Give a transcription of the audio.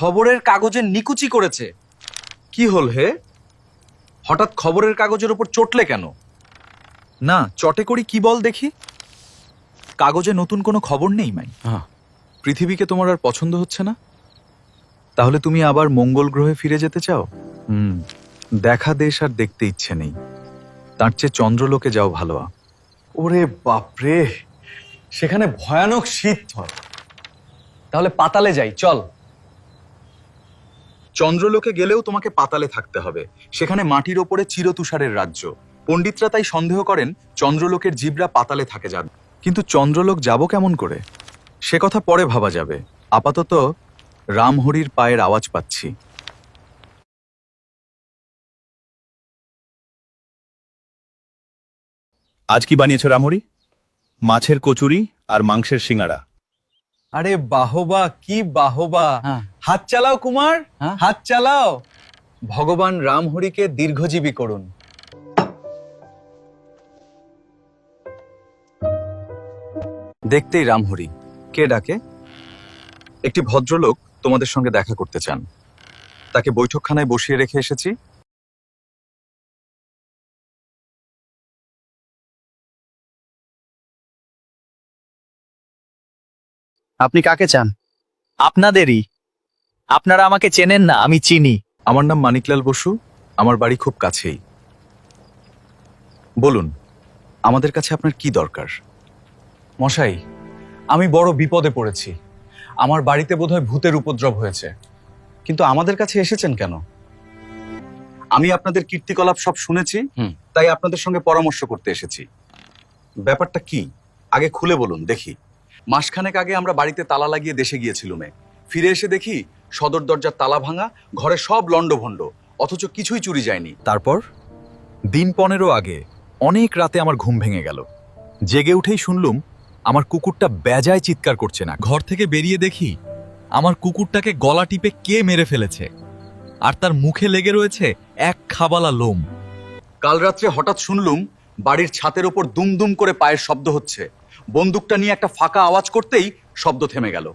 খবরের কাগজে নিকুচি করেছে। কি হল হে? হঠাৎ খবরের কাগজের উপর চটলে কেন? না, চটে করি কি বল দেখি। কাগজে নতুন কোনো খবর নেই মাই। পৃথিবীকে তোমার আর পছন্দ হচ্ছে না? তাহলে তুমি আবার মঙ্গল গ্রহে ফিরে যেতে চাও? দেখা দেশ আর দেখতে ইচ্ছে নেই, তার চেয়ে চন্দ্রলোকে যাও ভালো। ওরে বাপরে, সেখানে ভয়ানক শীত হয়। তাহলে পাতালে যাই, চল। চন্দ্রলোকে গেলেও তোমাকে পাতালে থাকতে হবে। সেখানে মাটির ওপরে চিরতুষারের রাজ্য। পণ্ডিতরা তাই সন্দেহ করেন চন্দ্রলোকের জীবরা পাতালে থাকে যান। কিন্তু চন্দ্রলোক যাব কেমন করে সে কথা পরে ভাবা যাবে। আপাতত রামহরির পায়ের আওয়াজ পাচ্ছি। আজ কি বানিয়েছো রামহরি? মাছের কচুরি আর মাংসের সিঙ্গাড়া। আরে বাহবা, কি বাহবা! হাত চালাও কুমার, হাত চালাও। ভগবান রামহরিকে দীর্ঘজীবী করুন। দেখতেই রামহরি। কে ডাকে? একটি ভদ্রলোক তোমাদের সঙ্গে দেখা করতে চান। তাকে বৈঠকখানায় বসিয়ে রেখে এসেছি। আপনি কাকে চান? আপনাদেরই। আপনারা আমাকে চেনেন না, আমি চিনি। আমার নাম মানিকলাল বসু, আমার বাড়ি খুব কাছেই। বলুন, আমাদের কাছে আপনার কি দরকার? মশাই, আমি বড় বিপদে পড়েছি। আমার বাড়িতে বোধহয় ভূতের উপদ্রব হয়েছে। কিন্তু আমাদের কাছে এসেছেন কেন? আমি আপনাদের কীর্তিকলাপ সব শুনেছি, তাই আপনাদের সঙ্গে পরামর্শ করতে এসেছি। ব্যাপারটা কি আগে খুলে বলুন দেখি। মাসখানেক আগে আমরা বাড়িতে তালা লাগিয়ে দেশে গিয়েছিলুমে। ফিরে এসে দেখি সদর দরজার তালা ভাঙা, ঘরে সব লণ্ডভণ্ড, অথচ কিছুই চুরি যায়নি। তারপর দিন 15 আগে অনেক রাতে আমার ঘুম ভেঙে গেল। জেগে উঠেই শুনলুম আমার কুকুরটা বেজায় চিৎকার করছে না। ঘর থেকে বেরিয়ে দেখি আমার কুকুরটাকে গলা টিপে কে মেরে ফেলেছে, আর তার মুখে লেগে রয়েছে এক খাবালা লোম। কাল রাত্রে হঠাৎ শুনলুম বাড়ির ছাদের ওপর দুমদুম করে পায়ের শব্দ হচ্ছে। বন্দুকটা নিয়ে একটা ফাঁকা আওয়াজ করতেই শব্দ থেমে গেল।